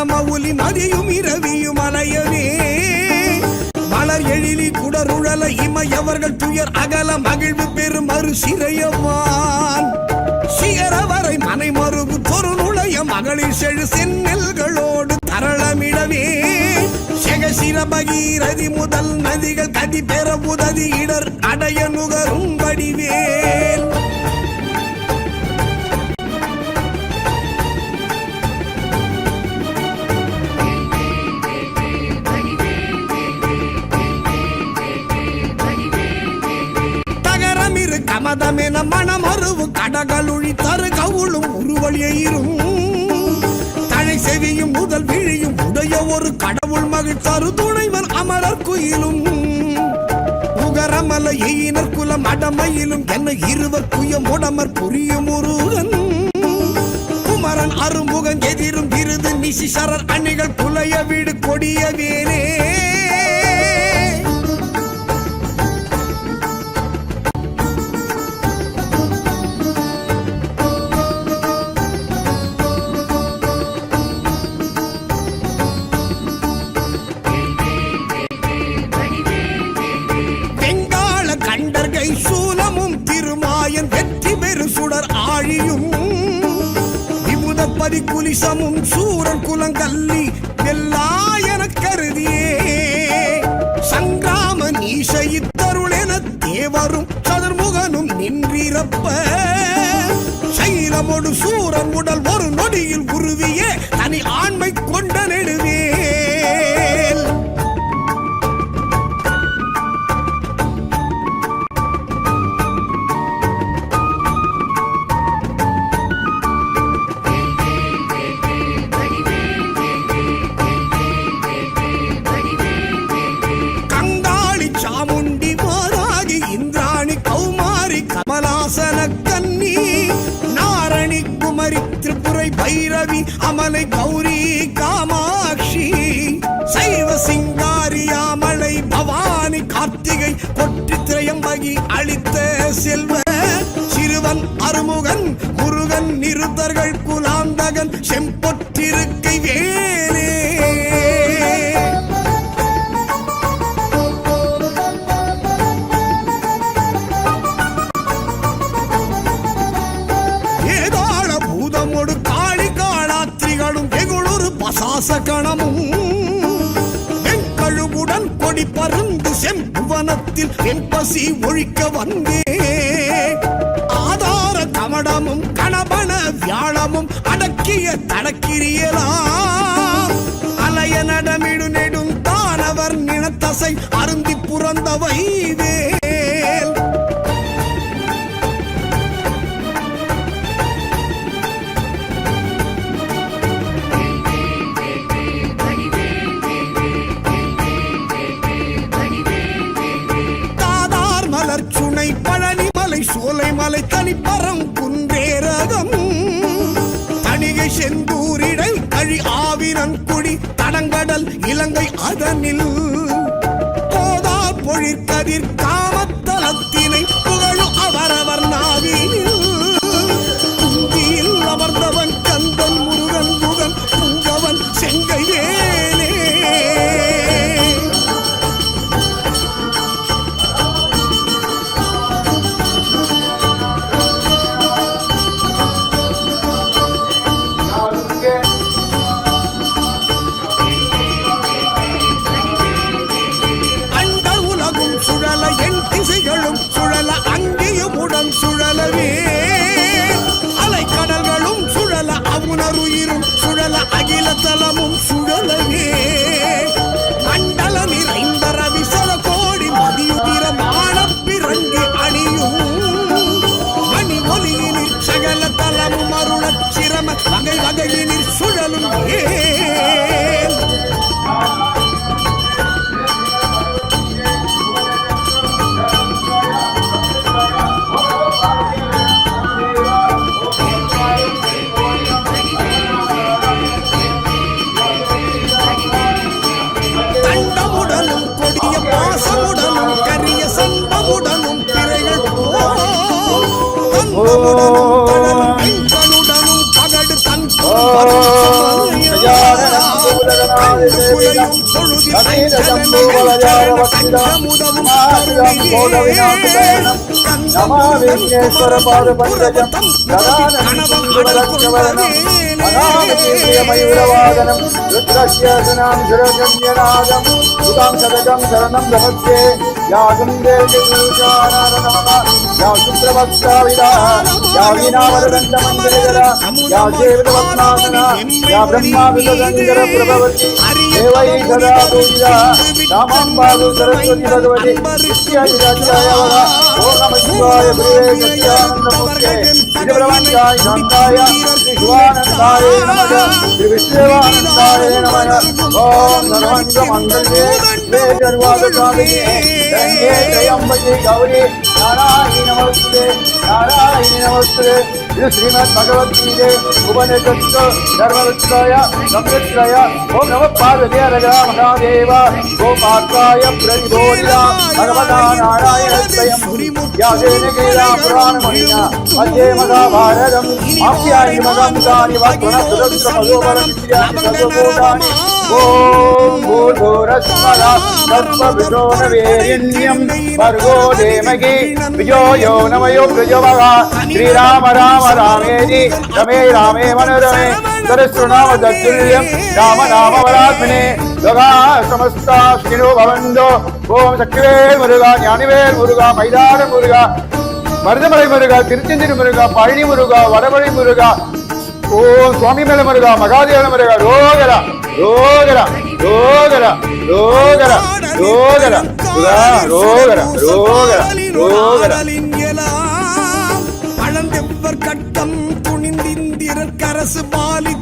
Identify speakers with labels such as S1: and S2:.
S1: மலமவுலி மதியும் இரவியும் அலையவே மலர் எழிலி குடருழல இமையவர்கள் துயர் அகல மகிழ்வு பெரும் மறு சிறையவான் சிகரவரை மனை மறுபு தொரு நுழைய மகளிர் செழு செந்நெல்களோடு தரளமிடவே செகசிர பகீரதி முதல் நதிகள் கதி பெற உதவி இடர் அடைய நுகரும் வடிவேல் தகரமிரு கமதமென மனமருவு கடகளுழி தரு கவுளும் உருவழியும் தழை செவியும் முதல் விழியும் உடைய ஒரு கடவுள் மகிழ் தரு துணைவன் அமரர் குயிலும் உகரமல எயினர் குலம் அடமையிலும் என்ன இருவர் குய முடமர் புரியும் முருகன் குமரன் அருமுகன் எதிரும் விருது நிசிசரர் அணிகள் புலைய வீடு கொடிய வேரே சூலமும் திருமாயன் வெற்றி பெரு சுடர் ஆழியும் விமுதப்பதி குலிசமும் சூரன் குலங்கல்லி வெல்லாயன கருதியே சங்கிராம நீசைத்தருளென தேவரும் சதுர்முகனும் நின்றிருப்ப சைலமொடு சூரன் உடல் ஒரு நொடியில் உருவியே தனி ஆண்மை கொண்ட நெடுவே பைரவி அமலை கௌரி காமாட்சி சைவ சிங்காரியாமலை பவானி கார்த்திகை பொற்றி திரையம்பகி அளித்த செல்வ சிறுவன் அருமுகன் முருகன் நிருத்தர்கள் குலாந்தகன் செம்பொற்றிருக்கை வேலே சாசகணமும் வெண்கழுவுடன் கொடி பருந்து செம்புவனத்தில் வெண்பசி ஒழிக்க வந்தே ஆதார கமடமும் கணபன வியாழமும் அடக்கிய தடக்கிரியலாம் அலைய நடமிடு நெடும் தானவர் நினத்தசை அருந்தி புறந்தவை வேல் பழனிமலை சோலைமலை தனிப்பரம் குன்றேரகம் தணிகை செந்தூரிடை கழி ஆவினன் குடி தடங்கடல் இலங்கை அதனில் போதார் பொழிற்கதிர் காமத்தலத்தினை புகழு அவரவர் நாவினில் குந்தியில் அமர்ந்தவன் கந்தன் முருகன் முகன் புங்கவன் செங்கை வேலே சுழலவே அலைக்கடல்களும் சுழல அவுணருயிரும் சுழல அகில தலமும் சுழலவே மண்டல நிறைந்த ரவிசல கோடி மதியுதிர மானப்பிறங்கி அணியும் மணி ஒலியினில் சகல தலமும் அருளச் சிரம வகை வகையினில் சுழலும்
S2: Bye.
S1: குலையும் பொழுதில் ஐங்கரன் கஞ்சமுதவும்
S2: மயூரவாதனம் ருத்ரஸ்யசனம் சுரகன்யநாதம் சுதாம் சதகம் சரணம் நமஸ்தே யாகம் தேவீஷானம யா சுப்ரவக்தாவிதா யா வீணாவரதந்த மந்திரதரா யா சேவதவத்நாசனா யா பிரம்மா விததங்கர பிரபவதி தேவை சதா பூஜிதா ராமம் பாது சரஸ்வதி பகவதி நித்யாதிராஜாயவரா ஓம் நம சிவாய பிரிவே சத்யானந்தமூர்த்தே ஸ்ரீபிரமஞ்சாய சாந்தாய ஸ்ரீ சிவானந்தாய நமக ஸ்ரீ விஸ்வேவானந்தாய நமக ஓம் சர்வங்க மங்களே வே சர்வாத சாமினே தன்யே த்ரயம்பகே கௌரி நாராயணி நமஸ்தே நாராயணி நமஸ்தே இது ஸ்ரீமத் பகவத்கீதை உபனிஷத்து தர்மவித்ராய சம்யுத்ராய ஓம் நம பார்வதிய ரஜா மகாதேவ கோபாத்ராய பிரதிபோதிதா பகவதா நாராயணஸ்வயம் யாசேன கீதா புராணமணியா மத்தியே மகாபாரதம் ஆப்யாயி மகாந்தானி வாக்வனசுரஸ்ர மகோபரம் வித்யானி சர்வபூதானி ஓம் பூர்வரஸ்மரா சர்வவிதோனவேரிண்யம் பர்கோ தேமகி விஜோயோ நமயோ பிரஜோபகா ஸ்ரீராம ராம ராமேதி ரமே ராமே மனோரமே சரஸ்ருநாம தத்துல்யம் ராம நாம வராத்மனே லோகா சமஸ்தா ஸ்ரீனோ பவந்தோ ஓம் சக்திவேல் முருகா ஞானிவேல் முருகா மைதான முருகா மருதமலை முருகா திருச்செந்தூர் முருகா பழனி முருகா வடபழனி முருகா ஓம் சுவாமிமேல முருகா மகாதேவ முருகா ரோகரா ரோகரா ரோகரா ரோகரா ரோகரா ரோகரா ரோகரா ரோகரா
S1: பழந்தெவ்வர் கட்டம் துணிந்திந்திரர் கரசு பாலி